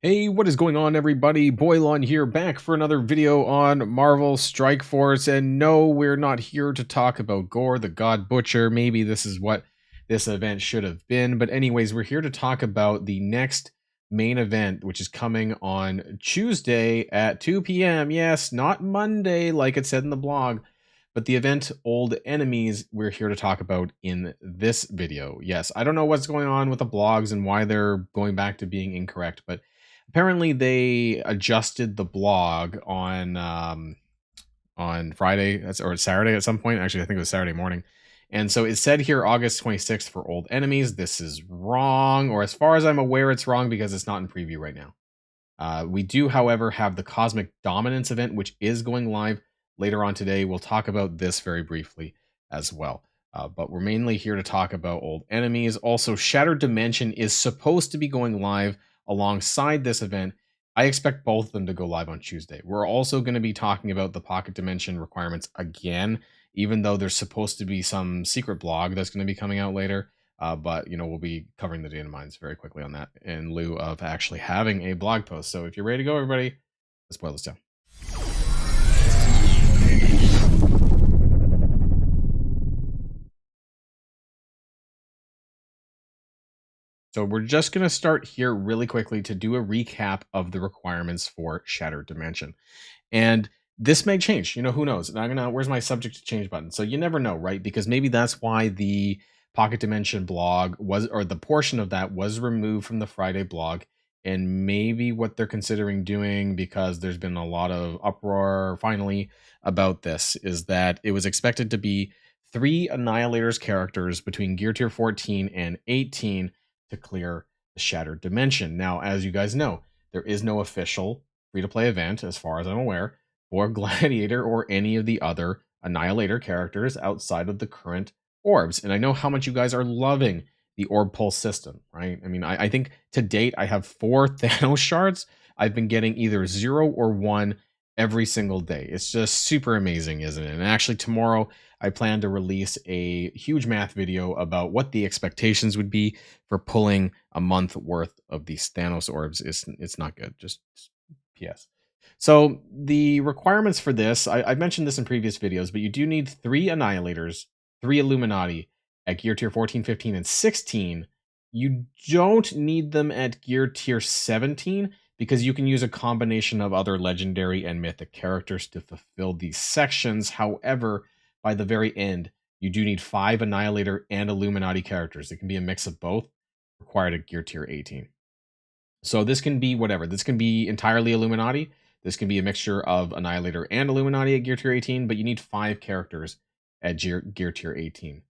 Hey, what is going on, everybody? Boilon here, back for another video on Marvel Strike Force. And no, we're not here to talk about Gore, the God Butcher. Maybe this is what this event should have been. But anyways, we're here to talk about the next main event, which is coming on Tuesday at 2 p.m. Yes, not Monday, like it said in the blog, but the event Old Enemies we're here to talk about in this video. Yes, I don't know what's going on with the blogs and why they're going back to being incorrect, but apparently they adjusted the blog on Friday or Saturday at some point. Actually, I think it was Saturday morning. And so it said here August 26th for Old Enemies. This is wrong, or as far as I'm aware, it's wrong because it's not in preview right now. We do, however, have the Cosmic Dominance event, which is going live later on today. We'll talk about this very briefly as well. But we're mainly here to talk about Old Enemies. Also, Shattered Dimension is supposed to be going live alongside this event. I expect both of them to go live on Tuesday. We're also going to be talking about the Pocket Dimension requirements again, even though there's supposed to be some secret blog that's going to be coming out later. But, we'll be covering the data mines very quickly on that in lieu of actually having a blog post. So if you're ready to go, everybody, let's boil this down. So we're just going to start here really quickly to do a recap of the requirements for Shattered Dimension. And this may change, who knows? And where's my subject to change button? So you never know, right? Because maybe that's why the Pocket Dimension blog was, or the portion of that was removed from the Friday blog. And maybe what they're considering doing, because there's been a lot of uproar finally about this, is that it was expected to be 3 Annihilators characters between Gear Tier 14 and 18 to clear the Shattered Dimension. Now, as you guys know, there is no official free-to-play event, as far as I'm aware, for Gladiator or any of the other Annihilator characters outside of the current orbs. And I know how much you guys are loving the Orb Pulse system, right? I mean, I think to date, I have 4 Thanos shards. I've been getting either 0 or 1 every single day. It's just super amazing, isn't it? And actually, tomorrow, I plan to release a huge math video about what the expectations would be for pulling a month worth of these Thanos orbs. It's not good. Just PS. So the requirements for this, I mentioned this in previous videos, but you do need 3 Annihilators, 3 Illuminati at Gear Tier 14, 15, and 16. You don't need them at Gear Tier 17 because you can use a combination of other legendary and mythic characters to fulfill these sections. However, by the very end, you do need 5 Annihilator and Illuminati characters. It can be a mix of both, required at Gear Tier 18. So this can be whatever. This can be entirely Illuminati. This can be a mixture of Annihilator and Illuminati at Gear Tier 18, but you need 5 characters at Gear Tier 18.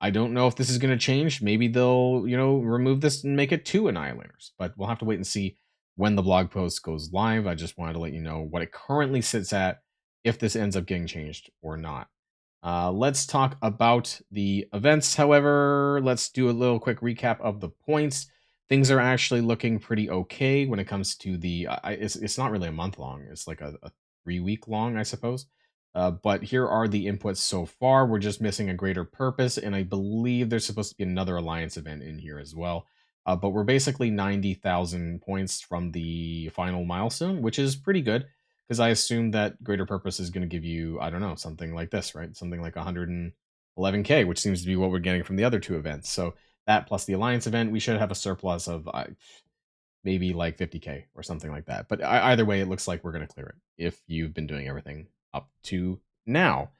I don't know if this is going to change. Maybe they'll, remove this and make it 2 Annihilators, but we'll have to wait and see when the blog post goes live. I just wanted to let you know what it currently sits at, if this ends up getting changed or not. Let's talk about the events, however. Let's do a little quick recap of the points. Things are actually looking pretty okay when it comes to the... it's not really a month long. It's like a 3-week long, I suppose. But here are the inputs so far. We're just missing a Greater Purpose, and I believe there's supposed to be another Alliance event in here as well. But we're basically 90,000 points from the final milestone, which is pretty good, because I assume that Greater Purpose is going to give you, I don't know, something like this, right? Something like 111k, which seems to be what we're getting from the other 2 events. So that plus the Alliance event, we should have a surplus of maybe like 50k or something like that. But either way, it looks like we're going to clear it if you've been doing everything up to now.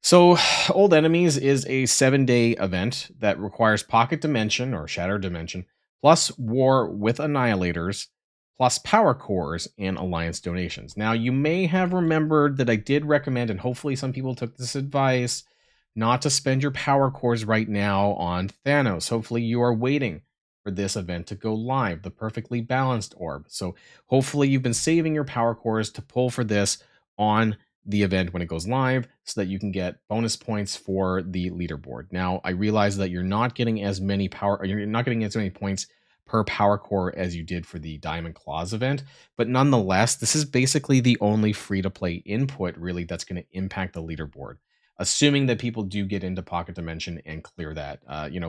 So Old Enemies is a 7-day event that requires Pocket Dimension or Shattered Dimension, plus War with Annihilators, plus Power Cores and Alliance donations. Now, you may have remembered that I did recommend, and hopefully some people took this advice, not to spend your Power Cores right now on Thanos. Hopefully you are waiting for this event to go live, the Perfectly Balanced Orb. So hopefully you've been saving your Power Cores to pull for this on the event when it goes live, so that you can get bonus points for the leaderboard. Now, I realize that you're not getting as many points per Power Core as you did for the Diamond Claws event, but nonetheless, this is basically the only free-to-play input really that's going to impact the leaderboard, assuming that people do get into Pocket Dimension and clear that.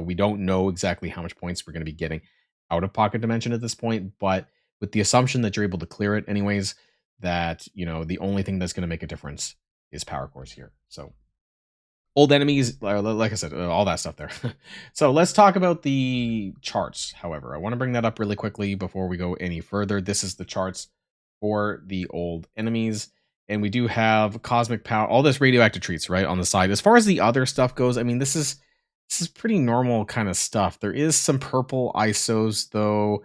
We don't know exactly how much points we're going to be getting out of Pocket Dimension at this point, but with the assumption that you're able to clear it anyways, that, the only thing that's going to make a difference is power cores here. So old enemies, like I said, all that stuff there. So let's talk about the charts. However, I want to bring that up really quickly before we go any further. This is the charts for the old enemies. And we do have cosmic power, all this radioactive treats, right, on the side. As far as the other stuff goes, I mean, this is pretty normal kind of stuff. There is some purple ISOs though,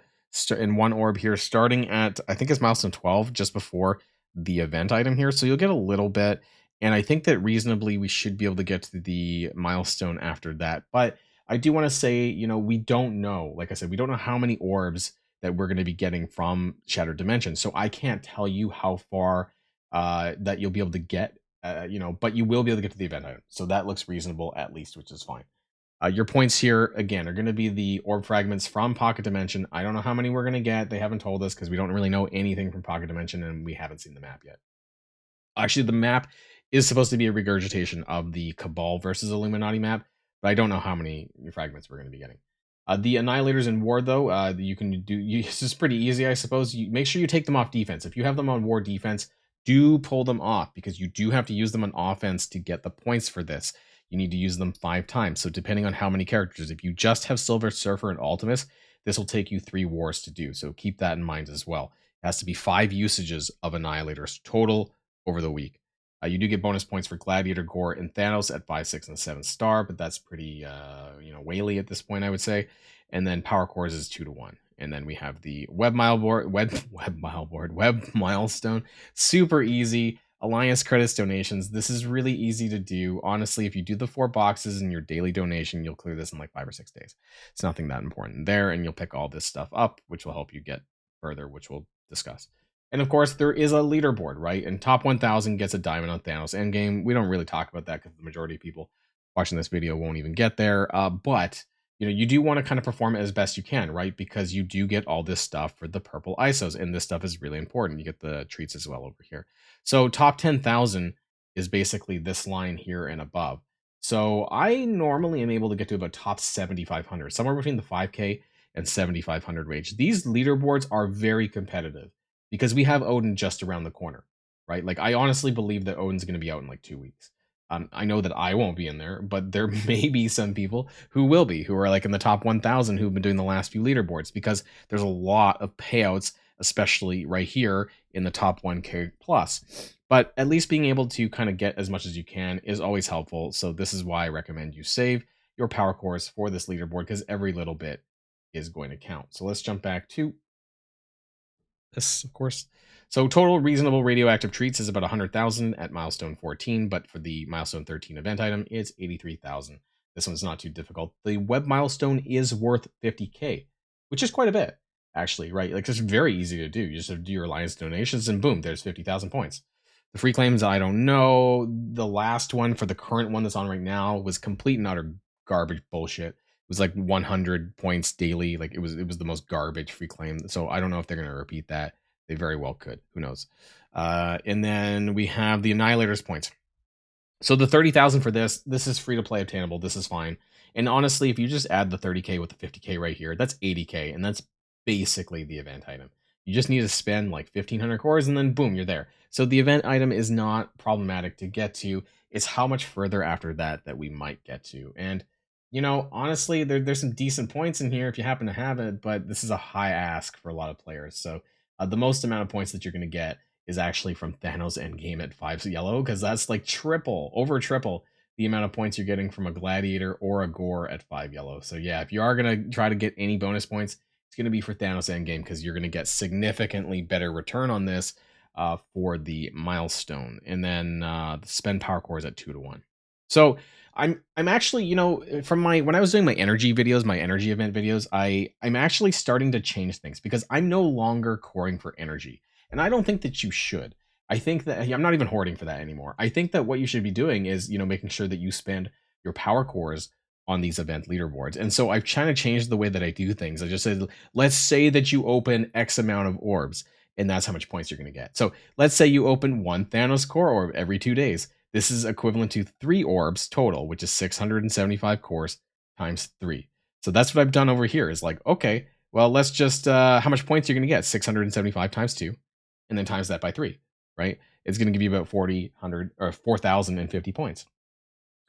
in one orb here, starting at, I think it's milestone 12, just before the event item here. So you'll get a little bit. And I think that reasonably we should be able to get to the milestone after that. But I do want to say, we don't know. Like I said, we don't know how many orbs that we're going to be getting from Shattered Dimension. So I can't tell you how far that you'll be able to get, but you will be able to get to the event item. So that looks reasonable at least, which is fine. Your points here, again, are going to be the orb fragments from Pocket Dimension. I don't know how many we're going to get. They haven't told us because we don't really know anything from Pocket Dimension and we haven't seen the map yet. Actually, the map is supposed to be a regurgitation of the Cabal versus Illuminati map, but I don't know how many fragments we're going to be getting. The Annihilators in War, though, you can do. This is pretty easy, I suppose. You make sure you take them off defense. If you have them on War defense, do pull them off because you do have to use them on offense to get the points for this. You need to use them 5 times. So depending on how many characters, if you just have Silver Surfer and Ultimus, this will take you 3 wars to do. So keep that in mind as well. It has to be 5 usages of Annihilators total over the week. You do get bonus points for Gladiator, Gore, and Thanos at 5, 6, and 7 star, but that's pretty, whaley at this point, I would say. And then Power Cores is 2 to 1. And then we have the Web Milestone. Super easy. Alliance credits donations. This is really easy to do. Honestly, if you do the 4 boxes in your daily donation, you'll clear this in like 5 or 6 days. It's nothing that important there, and you'll pick all this stuff up, which will help you get further, which we'll discuss. And of course, there is a leaderboard, right? And top 1,000 gets a diamond on Thanos Endgame. We don't really talk about that because the majority of people watching this video won't even get there. But you do want to kind of perform it as best you can, right? Because you do get all this stuff for the purple ISOs, and this stuff is really important. You get the treats as well over here. So top 10,000 is basically this line here and above. So I normally am able to get to about top 7,500, somewhere between the 5K and 7,500 range. These leaderboards are very competitive because we have Odin just around the corner, right? Like, I honestly believe that Odin's going to be out in like 2 weeks. I know that I won't be in there, but there may be some people who will be, who are like in the top 1,000 who've been doing the last few leaderboards, because there's a lot of payouts, especially right here in the top 1K plus. But at least being able to kind of get as much as you can is always helpful. So this is why I recommend you save your power cores for this leaderboard, because every little bit is going to count. So let's jump back to this, of course. So total reasonable radioactive treats is about 100,000 at milestone 14, but for the milestone 13 event item, it's 83,000. This one's not too difficult. The web milestone is worth 50K, which is quite a bit, actually, right? Like, it's very easy to do. You just have to do your alliance donations and boom, there's 50,000 points. The free claims, I don't know. The last one for the current one that's on right now was complete and utter garbage bullshit. It was like 100 points daily. Like, it was the most garbage free claim. So I don't know if they're going to repeat that. They very well could. Who knows? And then we have the Annihilator's points. So the 30,000 for this is free to play obtainable. This is fine. And honestly, if you just add the 30K with the 50K right here, that's 80K. And that's basically the event item. You just need to spend like 1,500 cores and then boom, you're there. So the event item is not problematic to get to. It's how much further after that we might get to. And honestly, there's some decent points in here if you happen to have it, but this is a high ask for a lot of players. So the most amount of points that you're going to get is actually from Thanos Endgame at 5 yellow, because that's like over triple the amount of points you're getting from a Gladiator or a Gore at 5 yellow. So yeah, if you are going to try to get any bonus points, it's going to be for Thanos Endgame, because you're going to get significantly better return on this for the milestone. And then spend power cores at 2 to 1. So I'm actually, from when I was doing my energy videos, my energy event videos, I'm actually starting to change things, because I'm no longer coring for energy. And I don't think that you should. I think that I'm not even hoarding for that anymore. I think that what you should be doing is, making sure that you spend your power cores on these event leaderboards. And so I've kind of changed the way that I do things. I just said, let's say that you open X amount of orbs, and that's how much points you're going to get. So let's say you open 1 Thanos core orb every 2 days. This is equivalent to 3 orbs total, which is 675 cores times 3. So that's what I've done over here, is like, okay, Well, let's just how much points you're going to get? 675 times 2 and then times that by 3, right? It's going to give you about 4,000 or 4,050 points.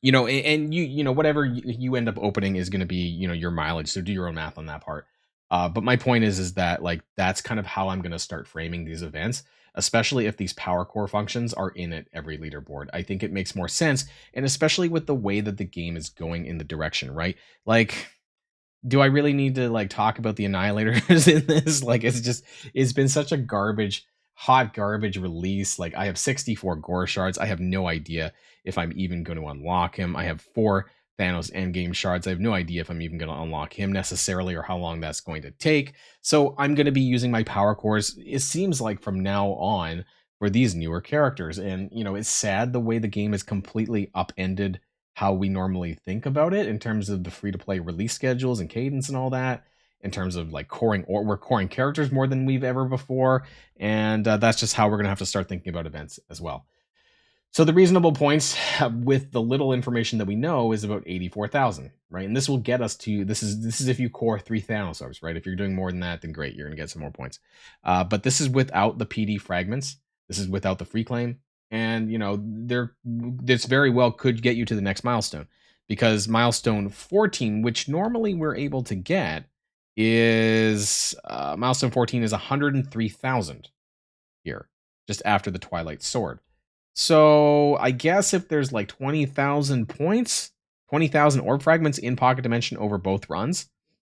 And you know whatever you end up opening is going to be, your mileage, so do your own math on that part. But my point is that, like, that's kind of how I'm going to start framing these events, especially if these power core functions are in at every leaderboard. I think it makes more sense, and especially with the way that the game is going in the direction, right? Like, do I really need to, like, talk about the annihilators in this? Like, it's been such a hot garbage release. Like, I have 64 gore shards. I have no idea if I'm even going to unlock him. I have 4 Thanos endgame shards. I have no idea if I'm even going to unlock him necessarily, or how long that's going to take. So I'm going to be using my power cores, it seems like, from now on for these newer characters. And it's sad the way the game is completely upended how we normally think about it in terms of the free to play release schedules and cadence and all that, in terms of like coring, or we're coring characters more than we've ever before. And that's just how we're going to have to start thinking about events as well. So the reasonable points with the little information that we know is about 84,000, right? And this will get us to, this is if you core 3 Thanosaurs, right? If you're doing more than that, then great, you're going to get some more points. But this is without the PD fragments. This is without the free claim. And, this very well could get you to the next milestone, because milestone 14, which normally we're able to get, is milestone 14 is 103,000 here, just after the Twilight Sword. So I guess if there's like 20,000 points, 20,000 orb fragments in Pocket Dimension over both runs,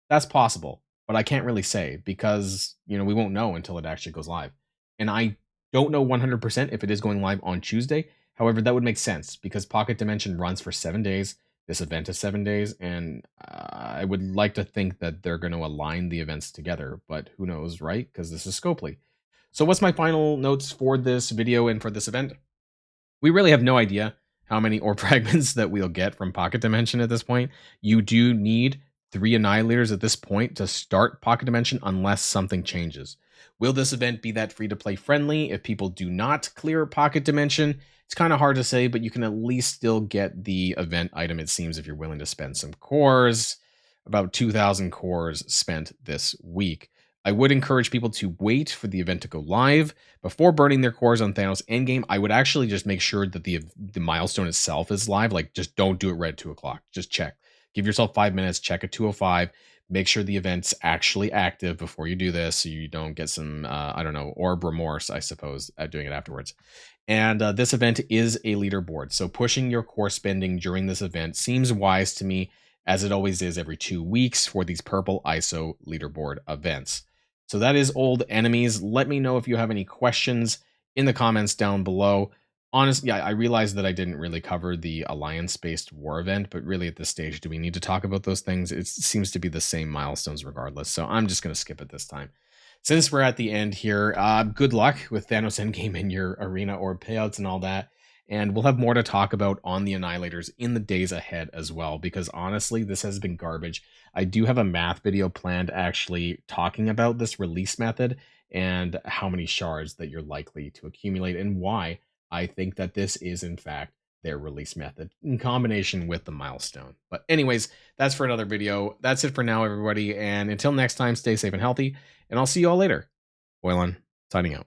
that's possible. But I can't really say, because, we won't know until it actually goes live. And I don't know 100% if it is going live on Tuesday. However, that would make sense, because Pocket Dimension runs for 7 days. This event is 7 days. And I would like to think that they're going to align the events together. But who knows, right? Because this is Scopely. So what's my final notes for this video and for this event? We really have no idea how many orb fragments that we'll get from Pocket Dimension at this point. You do need 3 Annihilators at this point to start Pocket Dimension, unless something changes. Will this event be that free-to-play friendly if people do not clear Pocket Dimension? It's kind of hard to say, but you can at least still get the event item, it seems, if you're willing to spend some cores. About 2,000 cores spent this week. I would encourage people to wait for the event to go live before burning their cores on Thanos Endgame. I would actually just make sure that the milestone itself is live. Like, just don't do it right at 2 o'clock. Just check. Give yourself 5 minutes. Check at 2:05. Make sure the event's actually active before you do this, so you don't get some, orb remorse, I suppose, at doing it afterwards. And this event is a leaderboard, so pushing your core spending during this event seems wise to me, as it always is every 2 weeks for these purple ISO leaderboard events. So that is Old Enemies. Let me know if you have any questions in the comments down below. Honestly, I realize that I didn't really cover the alliance-based war event, but really at this stage, do we need to talk about those things? It seems to be the same milestones regardless, so I'm just going to skip it this time. Since we're at the end here, good luck with Thanos Endgame and your arena orb payouts and all that. And we'll have more to talk about on the Annihilators in the days ahead as well, because honestly, this has been garbage. I do have a math video planned actually talking about this release method and how many shards that you're likely to accumulate, and why I think that this is in fact their release method in combination with the milestone. But anyways, that's for another video. That's it for now, everybody. And until next time, stay safe and healthy, and I'll see you all later. Boilon, signing out.